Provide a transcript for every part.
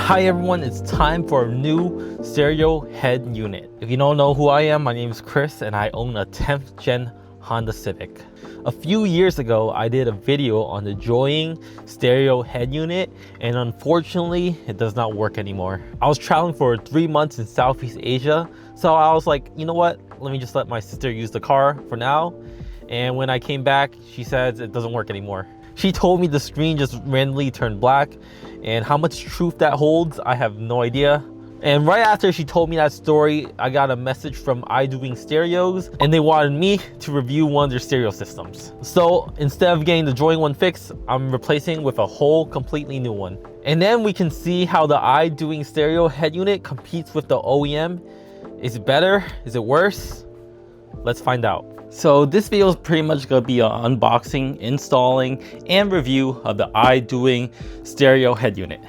Hi everyone, it's time for a new stereo head unit. If you don't know who I am, my name is Chris and I own a 10th gen Honda Civic. A few years ago, I did a video on the idoing stereo head unit and unfortunately, it does not work anymore. I was traveling for 3 months in Southeast Asia, so I was like, you know what? Let me just let my sister use the car for now. And when I came back, she says it doesn't work anymore. She told me the screen just randomly turned black, and how much truth that holds, I have no idea. And right after she told me that story, I got a message from idoing Stereos, and they wanted me to review one of their stereo systems. So instead of getting the idoing one fixed, I'm replacing with a whole completely new one. And then we can see how the idoing stereo head unit competes with the OEM. Is it better? Is it worse? Let's find out. So this video is pretty much going to be an unboxing, installing, and review of the idoing stereo head unit.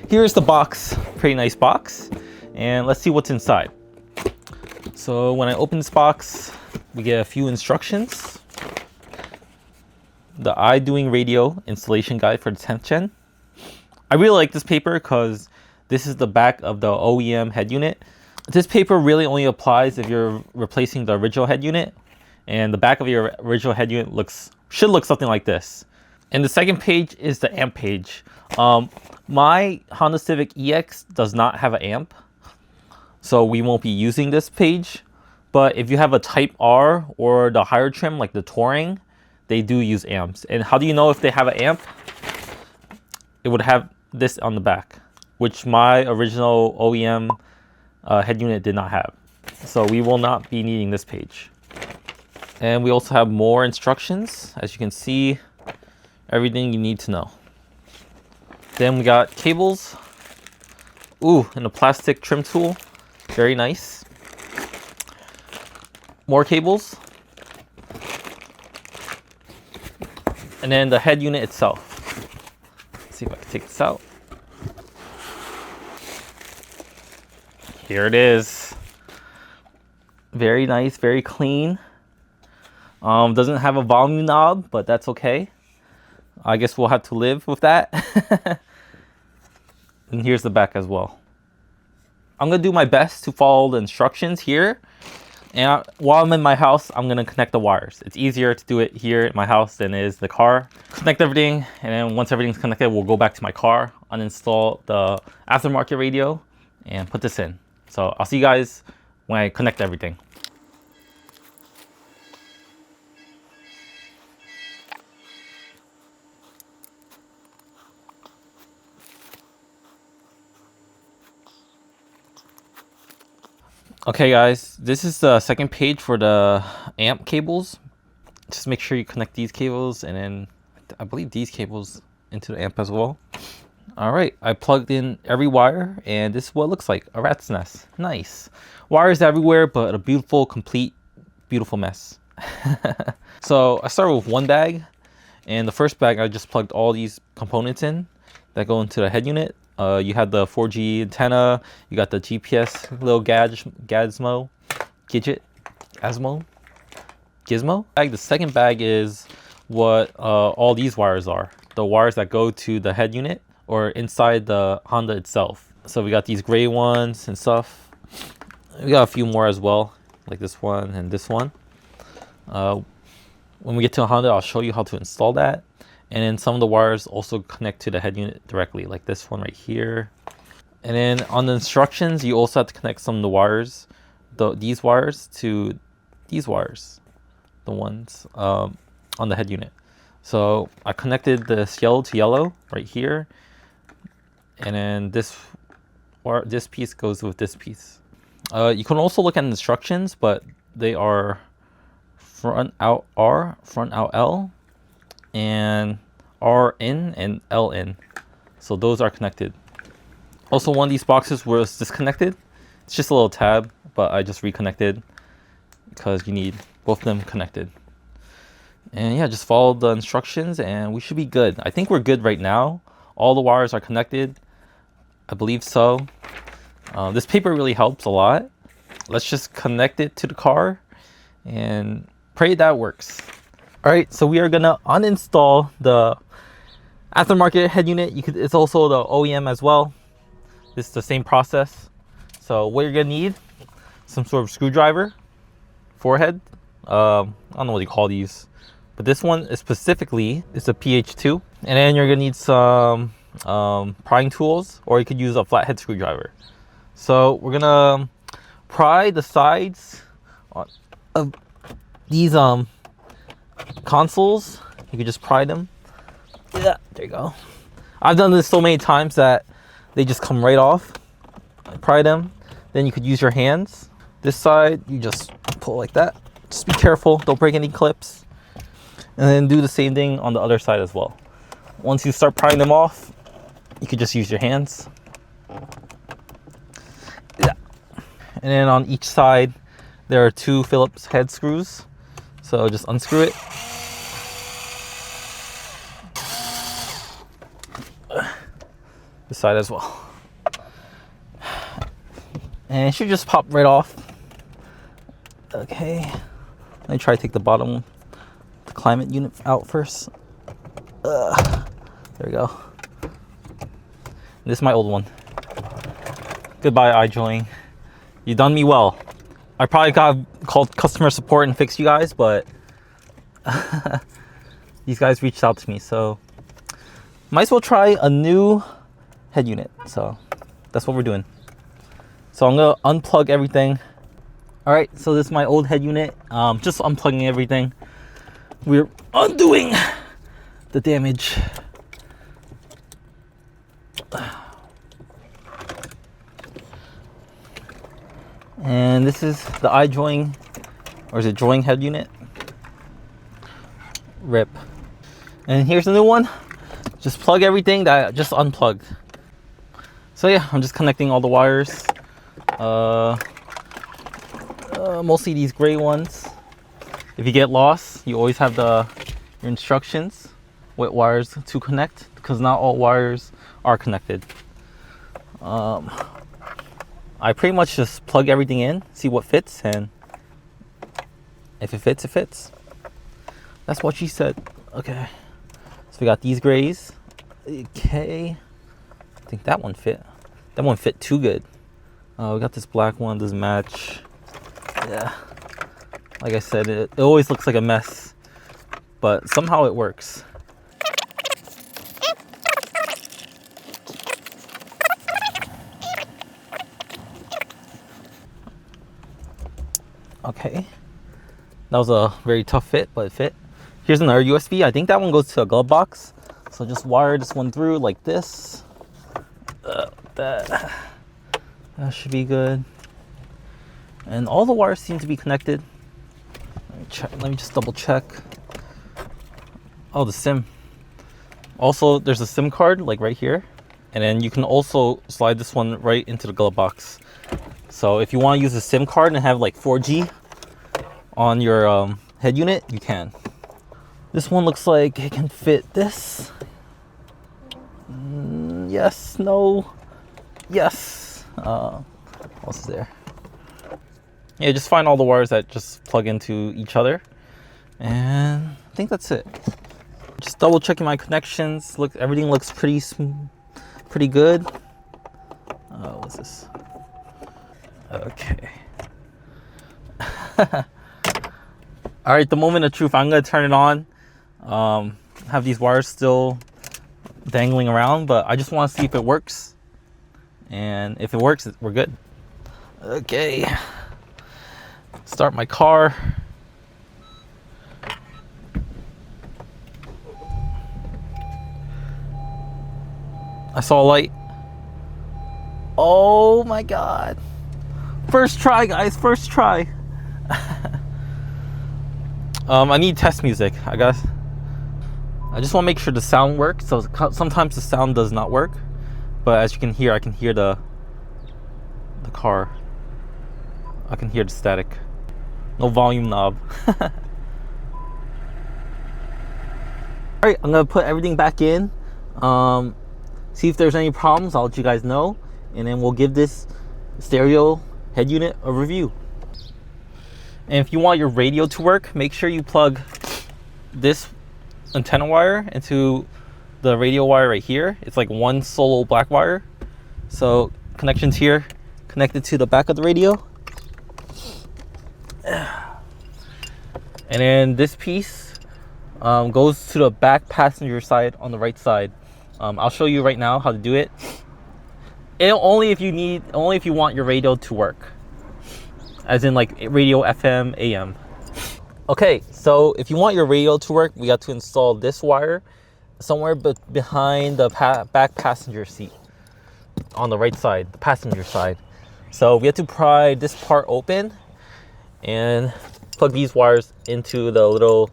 Here's the box, pretty nice box, and let's see what's inside. So when I open this box, we get a few instructions. The idoing radio installation guide for the 10th gen. I really like this paper because this is the back of the OEM head unit. This paper really only applies if you're replacing the original head unit, and the back of your original head unit should look something like this. And the second page is the amp page. My Honda Civic EX does not have an amp, so we won't be using this page. But if you have a Type R or the higher trim like the Touring, they do use amps. And how do you know if they have an amp? It would have this on the back, which my original OEM head unit did not have. So we will not be needing this page. And we also have more instructions. As you can see, everything you need to know. Then we got cables. Ooh, and a plastic trim tool. Very nice. More cables. And then the head unit itself. Let's see if I can take this out. Here it is. Very nice, very clean. Doesn't have a volume knob, but that's okay. I guess we'll have to live with that. And here's the back as well. I'm gonna do my best to follow the instructions here. And while I'm in my house, I'm gonna connect the wires. It's easier to do it here at my house than it is the car. Connect everything, and then once everything's connected, we'll go back to my car, uninstall the aftermarket radio, and put this in. So I'll see you guys when I connect everything. Okay guys, this is the second page for the amp cables. Just make sure you connect these cables and then I believe these cables into the amp as well. All right, I plugged in every wire and this is what it looks like, a rat's nest. Nice. Wires everywhere, but a beautiful, complete, beautiful mess. So I started with one bag, and the first bag I just plugged all these components in that go into the head unit. You have the 4G antenna, you got the GPS little gizmo. The second bag is what all these wires are. The wires that go to the head unit or inside the Honda itself. So we got these gray ones and stuff. We got a few more as well, like this one and this one. When we get to a Honda, I'll show you how to install that. And then some of the wires also connect to the head unit directly, like this one right here. And then on the instructions, you also have to connect some of the wires, these wires to these wires, the ones on the head unit. So I connected this yellow to yellow right here. And then this piece goes with this piece. You can also look at instructions, but they are front out R, front out L, and R in and L in. So those are connected. Also, one of these boxes was disconnected. It's just a little tab, but I just reconnected because you need both of them connected. And yeah, just follow the instructions and we should be good. I think we're good right now. All the wires are connected. I believe so. This paper really helps a lot. Let's just connect it to the car and pray that works. All right, so we are gonna uninstall the aftermarket head unit. It's also the OEM as well. This is the same process. So what you're gonna need, some sort of screwdriver, forehead. I don't know what you call these, but this one is specifically, it's a PH2. And then you're gonna need some prying tools, or you could use a flathead screwdriver. So we're gonna pry the sides of these consoles. You could just pry them. Yeah, there you go. I've done this so many times that they just come right off. Pry them. Then you could use your hands. This side, you just pull like that. Just be careful, don't break any clips. And then do the same thing on the other side as well. Once you start prying them off, you could just use your hands. Yeah. And then on each side, there are 2 Phillips head screws. So just unscrew it. This side as well. And it should just pop right off. Okay. Let me try to take the bottom, the climate unit out first. There we go. This is my old one. Goodbye, idoing. You done me well. I probably got called customer support and fixed you guys, but these guys reached out to me, so might as well try a new head unit. So that's what we're doing. So I'm gonna unplug everything. All right, so this is my old head unit. Just unplugging everything. We're undoing the damage. And this is the idoing, or is it drawing head unit? RIP. And here's the new one. Just plug everything that I just unplugged. So yeah, I'm just connecting all the wires. Mostly these gray ones. If you get lost, you always have your instructions, what wires to connect, because not all wires are connected. I pretty much just plug everything in, see what fits, and if it fits, it fits. That's what she said. Okay, so we got these grays. Okay, I think that one fit. That one fit too good. We got this black one, doesn't match. Yeah, like I said, it always looks like a mess, but somehow it works. Okay, that was a very tough fit, but it fit. Here's another USB. I think that one goes to a glove box. So just wire this one through like this. That should be good. And all the wires seem to be connected. Let me check. Let me just double check. Oh, the SIM. Also, there's a SIM card like right here. And then you can also slide this one right into the glove box. So if you want to use a SIM card and have like 4G on your head unit, you can. This one looks like it can fit this. Yes, no, yes. What else is there? Yeah, just find all the wires that just plug into each other. And I think that's it. Just double checking my connections. Look, everything looks pretty good. What's this? Okay. All right, the moment of truth. I'm gonna turn it on. Have these wires still dangling around, but I just want to see if it works. And if it works, we're good. Okay. Start my car. I saw a light. Oh my god. First try, guys, first try. I need test music. I just want to make sure the sound works. So sometimes the sound does not work, but as you can hear, I can hear the car. I can hear the static. No volume knob. All right, I'm gonna put everything back in. See if there's any problems. I'll let you guys know, and then we'll give this stereo head unit a review. And if you want your radio to work, make sure you plug this antenna wire into the radio wire right here. It's like one solo black wire. So connections here connected to the back of the radio. And then this piece goes to the back passenger side on the right side. I'll show you right now how to do it. Only if you want your radio to work, as in like radio FM, AM. Okay, so if you want your radio to work, we got to install this wire somewhere behind the back passenger seat on the right side, the passenger side. So we have to pry this part open and plug these wires into the little,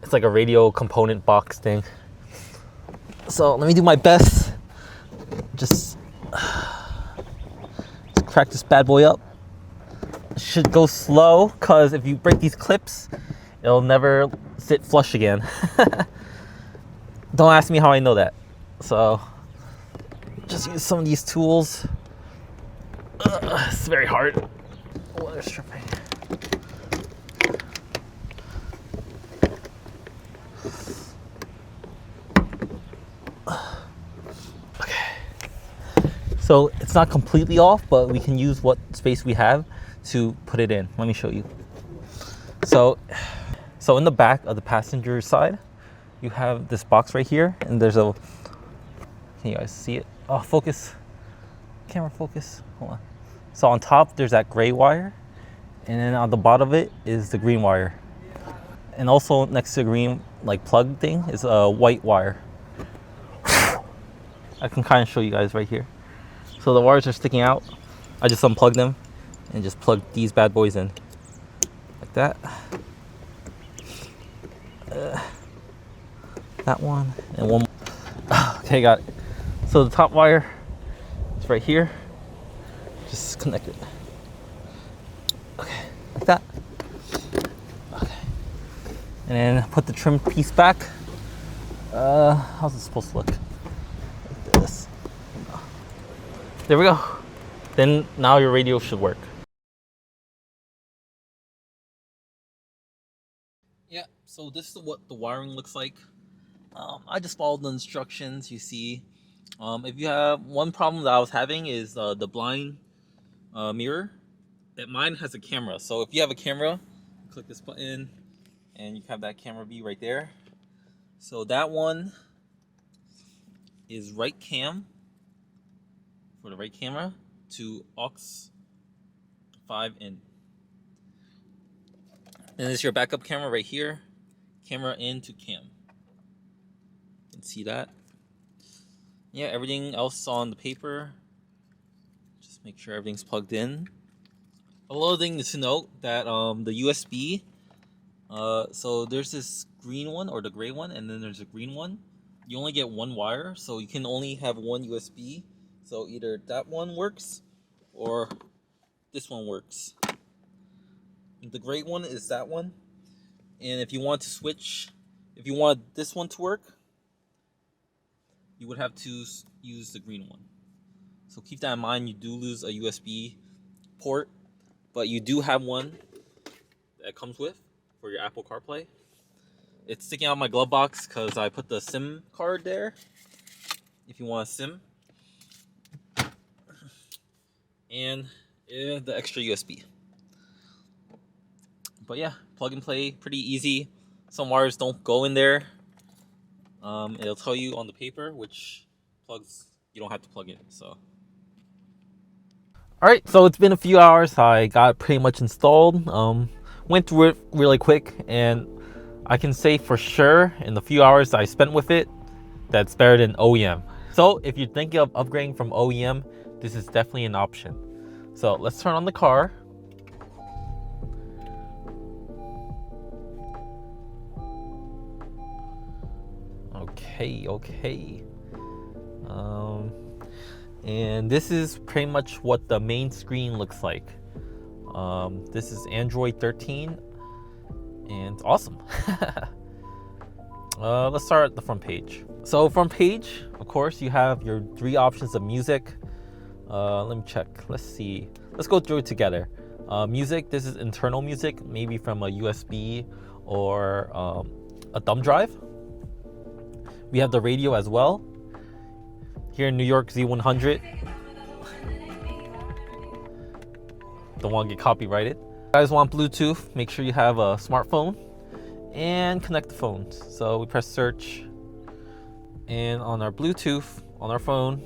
it's like a radio component box thing. So let me do my best. Just crack this bad boy up. It should go slow, because if you break these clips, it'll never sit flush again. Don't ask me how I know that. So just use some of these tools. It's very hard. Wire stripping. So it's not completely off, but we can use what space we have to put it in. Let me show you. So in the back of the passenger side, you have this box right here, and there's a, can you guys see it? Oh, focus, camera focus, hold on. So on top, there's that gray wire, and then on the bottom of it is the green wire. And also next to the green like plug thing is a white wire. I can kind of show you guys right here. So the wires are sticking out. I just unplugged them and just plugged these bad boys in. Like that. That one and one more. Okay, got it. So the top wire is right here. Just connect it. Okay, like that. Okay. And then put the trim piece back. How's it supposed to look? Like this. There we go. Then now your radio should work. Yeah, so this is what the wiring looks like. I just followed the instructions, you see. If you have, one problem that I was having is the blind mirror. That mine has a camera. So if you have a camera, click this button and you have that camera view right there. So that one is right cam for the right camera to aux 5 in. And this is your backup camera right here. Camera in to cam. You can see that. Yeah, everything else on the paper. Just make sure everything's plugged in. A little thing to note that the USB, so there's this green one or the gray one, and then there's a green one. You only get one wire, so you can only have one USB. So either that one works or this one works. The gray one is that one. And if you want to switch, if you want this one to work, you would have to use the green one. So keep that in mind. You do lose a USB port, but you do have one that comes with for your Apple CarPlay. It's sticking out of my glove box because I put the SIM card there if you want a SIM. And the extra USB. But yeah, plug and play, pretty easy. Some wires don't go in there. It'll tell you on the paper which plugs you don't have to plug in. So, all right, so it's been a few hours. I got pretty much installed. Went through it really quick, and I can say for sure in the few hours I spent with it, that's better than OEM. So if you're thinking of upgrading from OEM, this is definitely an option. So let's turn on the car. Okay. And this is pretty much what the main screen looks like. This is Android 13, and it's awesome. Let's start at the front page. So front page, of course, you have your 3 options of music. Let me check. Let's see. Let's go through it together. Music, this is internal music, maybe from a USB or a thumb drive. We have the radio as well. Here in New York, Z100. Don't want to get copyrighted. If you guys want Bluetooth, make sure you have a smartphone and connect the phones. So we press search, and on our Bluetooth on our phone,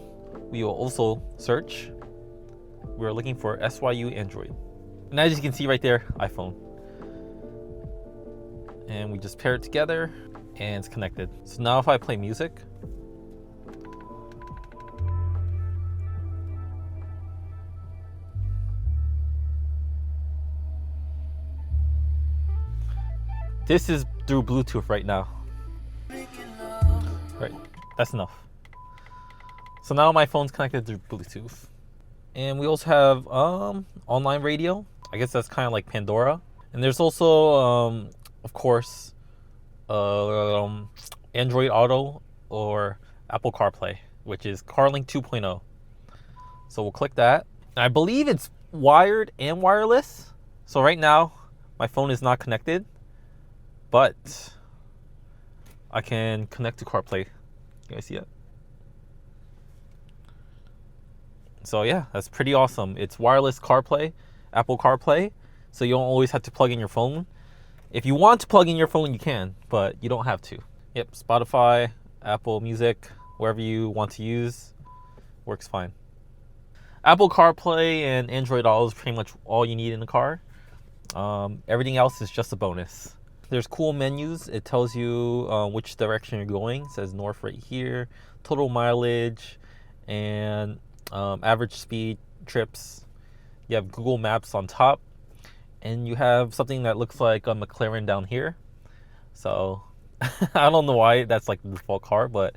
we will also search. We're looking for SYU Android. And as you can see right there, iPhone. And we just pair it together and it's connected. So now if I play music, this is through Bluetooth right now. Right, that's enough. So now my phone's connected through Bluetooth. And we also have online radio. I guess that's kind of like Pandora. And there's also, of course, Android Auto or Apple CarPlay, which is CarLink 2.0. So we'll click that. And I believe it's wired and wireless. So right now, my phone is not connected, but I can connect to CarPlay. You guys see it? So yeah, that's pretty awesome. It's wireless CarPlay, Apple CarPlay, so you don't always have to plug in your phone. If you want to plug in your phone, you can, but you don't have to. Yep, Spotify, Apple Music, wherever you want to use, works fine. Apple CarPlay and Android Auto is pretty much all you need in the car. Everything else is just a bonus. There's cool menus. It tells you which direction you're going. It says north right here, total mileage, and average speed, trips. You have Google Maps on top, and you have something that looks like a McLaren down here. So I don't know why that's like the default car, but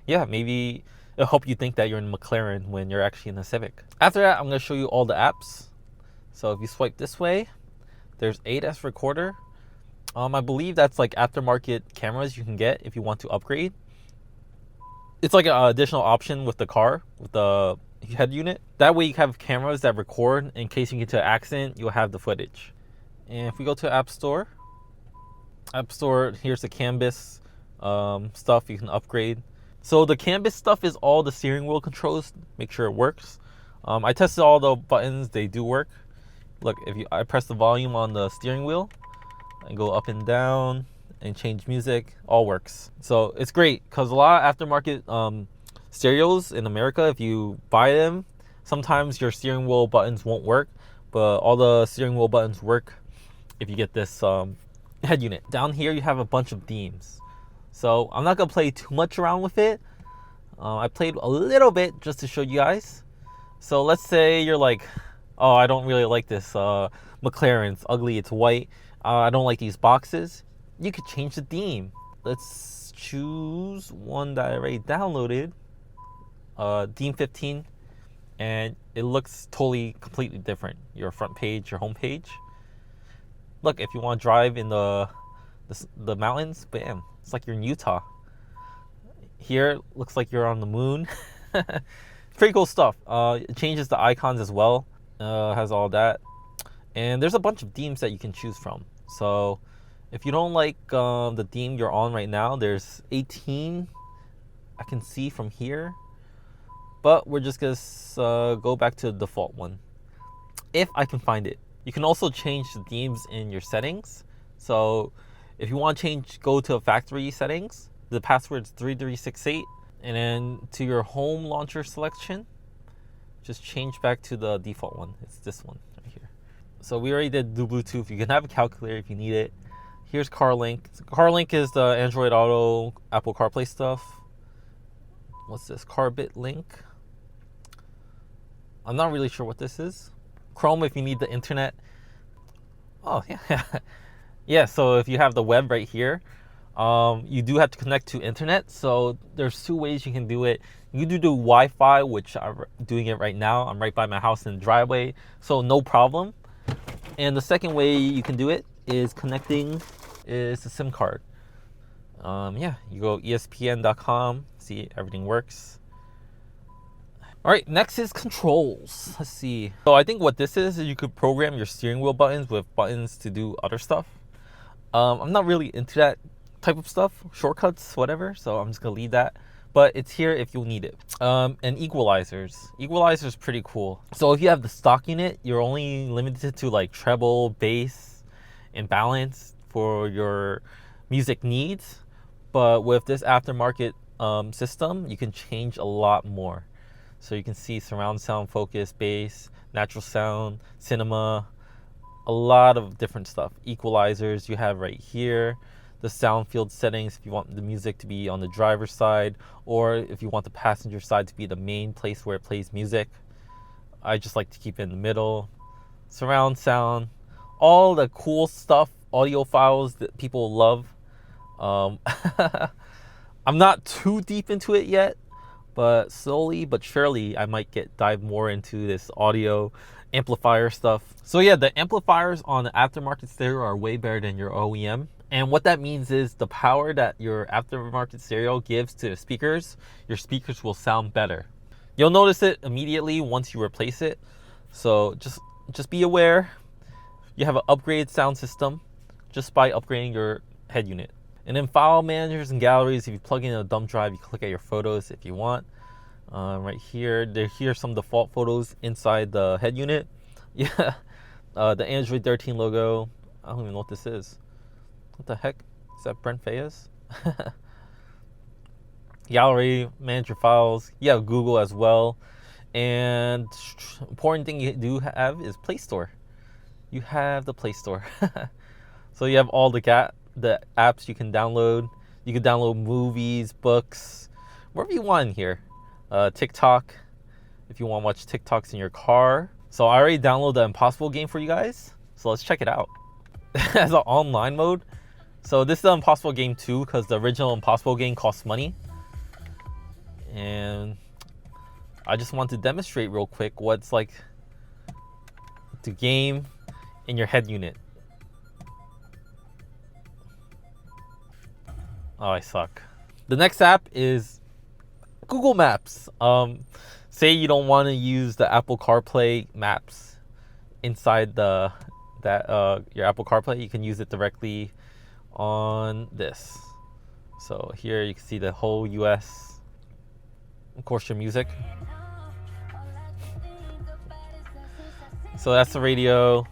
yeah, maybe it'll help you think that you're in McLaren when you're actually in a Civic. After that, I'm going to show you all the apps. So if you swipe this way, there's 8S recorder. I believe that's like aftermarket cameras you can get if you want to upgrade. It's like an additional option with the car, with the head unit. That way you have cameras that record in case you get into an accident, you'll have the footage. And if we go to App Store, here's the Canvas stuff you can upgrade. So the Canvas stuff is all the steering wheel controls. Make sure it works. I tested all the buttons, they do work. Look, I press the volume on the steering wheel and go up and down and change music, all works. So it's great because a lot of aftermarket stereos in America, if you buy them, sometimes your steering wheel buttons won't work, but all the steering wheel buttons work if you get this head unit. Down here you have a bunch of themes. So I'm not gonna play too much around with it. I played a little bit just to show you guys. So let's say you're like, oh, I don't really like this McLaren, it's ugly, it's white. I don't like these boxes. You could change the theme. Let's choose one that I already downloaded, theme 15, and it looks totally completely different. Your front page, your home page. Look, if you want to drive in the mountains, bam, it's like you're in Utah. Here looks like you're on the moon. Pretty cool stuff. It changes the icons as well. Has all that, and there's a bunch of themes that you can choose from. So if you don't like the theme you're on right now, there's 18 I can see from here, but we're just gonna go back to the default one if I can find it. You can also change the themes in your settings. So if you want to change, go to factory settings. The password is 3368, and then to your home launcher selection, just change back to the default one. It's this one right here. So we already did the Bluetooth. You can have a calculator if you need it. Here's CarLink. CarLink is the Android Auto, Apple CarPlay stuff. What's this? Carbit Link. I'm not really sure what this is. Chrome if you need the internet. Oh yeah. Yeah, so if you have the web right here, you do have to connect to internet. So there's two ways you can do it. You do Wi-Fi, which I'm doing it right now. I'm right by my house in the driveway, so no problem. And the second way you can do it is connecting is the SIM card. Yeah, you go espn.com, see everything works. All right, next is controls. Let's see. So I think what this is you could program your steering wheel buttons with buttons to do other stuff. I'm not really into that type of stuff, shortcuts, whatever, so I'm just gonna leave that. but it's here if you need it. And equalizers. Equalizer is pretty cool. So if you have the stock unit, you're only limited to like treble, bass, and balance for your music needs. But with this aftermarket system, you can change a lot more. So you can see surround sound, focus, bass, natural sound, cinema, a lot of different stuff. Equalizers you have right here. The sound field settings if you want the music to be on the driver's side, or if you want the passenger side to be the main place where it plays music. I just like to keep it in the middle. Surround sound, all the cool stuff, audio files that people love. I'm not too deep into it yet, but slowly but surely I might dive more into this audio amplifier stuff. So yeah, the amplifiers on the aftermarket stereo are way better than your OEM. And what that means is the power that your aftermarket stereo gives to the speakers, your speakers will sound better. You'll notice it immediately once you replace it. So just be aware you have an upgraded sound system just by upgrading your head unit. And then file managers and galleries, if you plug in a dump drive, you can look at your photos if you want. Right here, here's some default photos inside the head unit. Yeah, the Android 13 logo. I don't even know what this is. What the heck? Is that Brent Fayez? Gallery, manage your files. You have Google as well. And important thing you do have is Play Store. You have the Play Store. So you have all the apps you can download. You can download movies, books, wherever you want in here. TikTok, if you want to watch TikToks in your car. So I already downloaded the Impossible game for you guys. So let's check it out. It has an online mode. So this is the Impossible game 2 because the original Impossible game costs money. And I just want to demonstrate real quick what it's like to game in your head unit. Oh, I suck. The next app is Google Maps. Say you don't want to use the Apple CarPlay maps inside your Apple CarPlay, you can use it directly on this. So here you can see the whole US, of course your music. So that's the radio.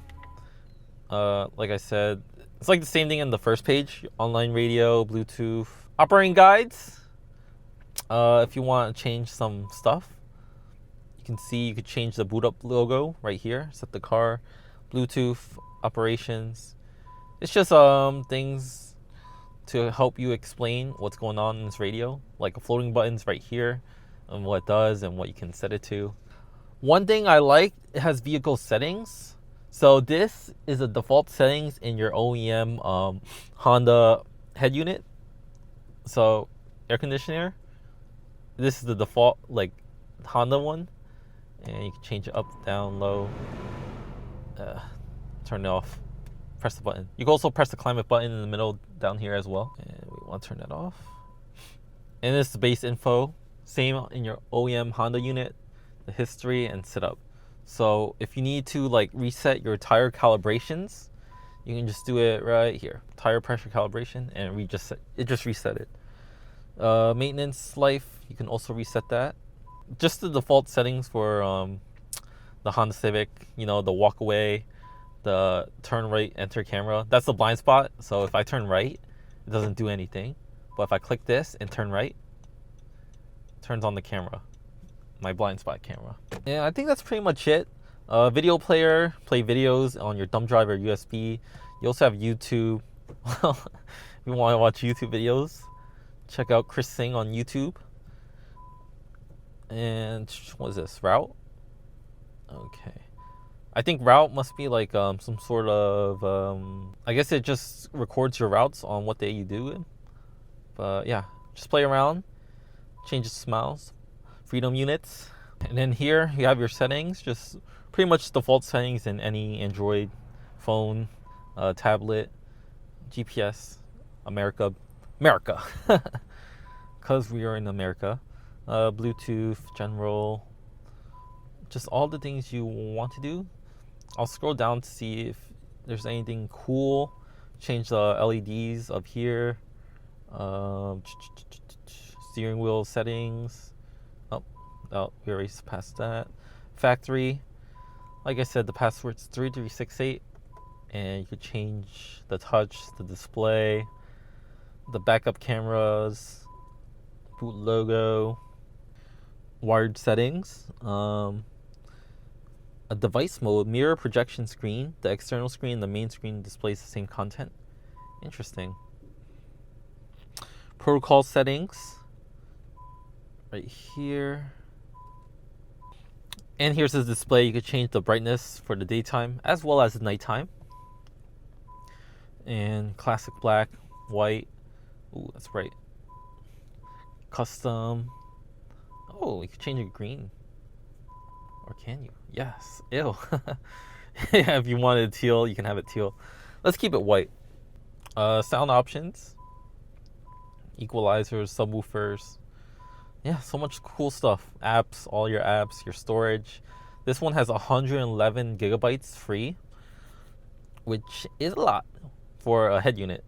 Like I said, it's like the same thing in the first page. Online radio, Bluetooth, operating guides. If you want to change some stuff, you can see you could change the boot up logo right here. Set the car, Bluetooth, operations. It's just things to help you explain what's going on in this radio, like floating buttons right here and what it does and what you can set it to. One thing I like, it has vehicle settings. So this is the default settings in your OEM Honda head unit. So air conditioner, this is the default like Honda one, and you can change it up, down, low, turn it off, press the button. You can also press the climate button in the middle down here as well, and we want to turn that off. And this is the base info, same in your OEM Honda unit, the history and setup. So if you need to like reset your tire calibrations, you can just do it right here. Tire pressure calibration, and it just reset it. Maintenance life, you can also reset that. Just the default settings for the Honda Civic, the walk away, the turn right, enter camera. That's the blind spot. So if I turn right, it doesn't do anything. But if I click this and turn right, it turns on the camera. My blind spot camera. Yeah, I think that's pretty much it. Video player, play videos on your thumb drive or USB. You also have YouTube. If you want to watch YouTube videos, check out Chris Singh on YouTube. And what is this? Route? Okay. I think route must be like some sort of I guess it just records your routes on what day you do it. But yeah, just play around, change the smiles. Freedom units, and then here you have your settings, just pretty much default settings in any Android phone, tablet, GPS, America, because we are in America. Bluetooth, general, just all the things you want to do. I'll scroll down to see if there's anything cool. Change the LEDs up here. Steering wheel settings. Oh, oh, we already passed that. Factory. Like I said, the password's 3368, and you could change the touch, the display, the backup cameras, boot logo, wired settings, a device mode, mirror projection screen. The external screen, the main screen displays the same content. Interesting. Protocol settings right here. And here's the display. You could change the brightness for the daytime as well as the nighttime. And classic black, white. Ooh, that's bright. Custom. Oh, you could change it green. Or can you? Yes. Ew. Yeah, if you wanted teal, you can have it teal. Let's keep it white. Sound options. Equalizers, subwoofers. Yeah, so much cool stuff. Apps, all your apps, your storage. This one has 111 gigabytes free, which is a lot for a head unit.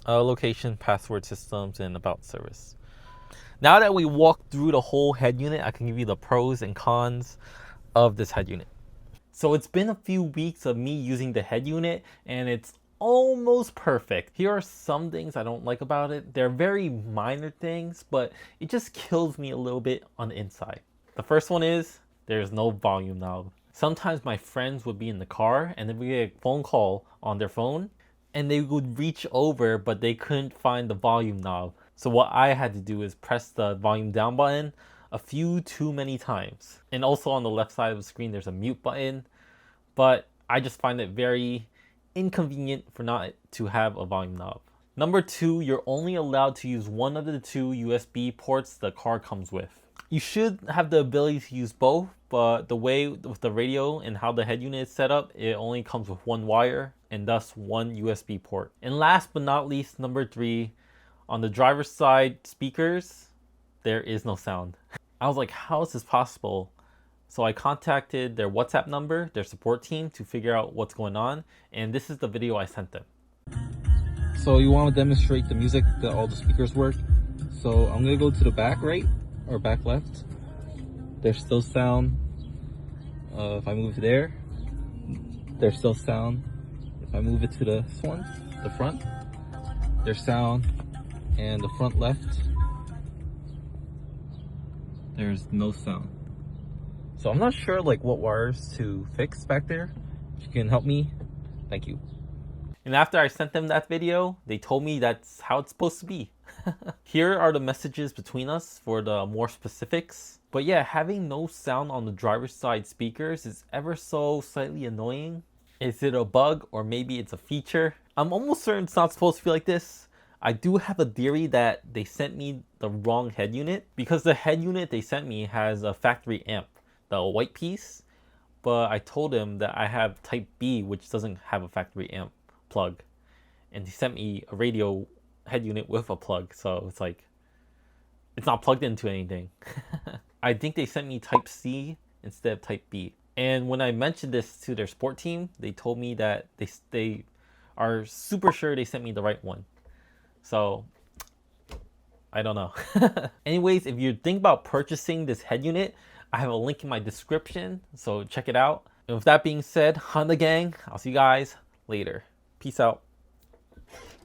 Location, password systems, and about service. Now that we walked through the whole head unit, I can give you the pros and cons of this head unit. So it's been a few weeks of me using the head unit, and it's almost perfect. Here are some things I don't like about it. They're very minor things, but it just kills me a little bit on the inside. The first one is there's no volume knob. Sometimes my friends would be in the car and then we get a phone call on their phone and they would reach over, but they couldn't find the volume knob. So what I had to do is press the volume down button a few too many times. And also on the left side of the screen, there's a mute button, but I just find it very inconvenient for not to have a volume knob. Number two, you're only allowed to use one of the two USB ports the car comes with. You should have the ability to use both, but the way with the radio and how the head unit is set up, it only comes with one wire and thus one USB port. And last but not least, number three, on the driver's side speakers, there is no sound. I was like, how is this possible? So I contacted their WhatsApp number, their support team, to figure out what's going on, and this is the video I sent them. So you want to demonstrate the music that all the speakers work. So I'm gonna go to the back right or back left. There's still sound. If I move there, there's still sound. If I move it to this one, the front, there's sound. And the front left, there's no sound. So I'm not sure like what wires to fix back there. If you can help me, thank you. And after I sent them that video, they told me that's how it's supposed to be. Here are the messages between us for the more specifics. But yeah, having no sound on the driver's side speakers is ever so slightly annoying. Is it a bug or maybe it's a feature? I'm almost certain it's not supposed to be like this. I do have a theory that they sent me the wrong head unit because the head unit they sent me has a factory amp, the white piece, but I told him that I have type B, which doesn't have a factory amp plug, and he sent me a radio head unit with a plug, so it's like it's not plugged into anything. I think they sent me type C instead of type B. And when I mentioned this to their support team, they told me that they are super sure they sent me the right one. So I don't know. Anyways, if you think about purchasing this head unit, I have a link in my description, so check it out. And with that being said, Honda gang, I'll see you guys later. Peace out.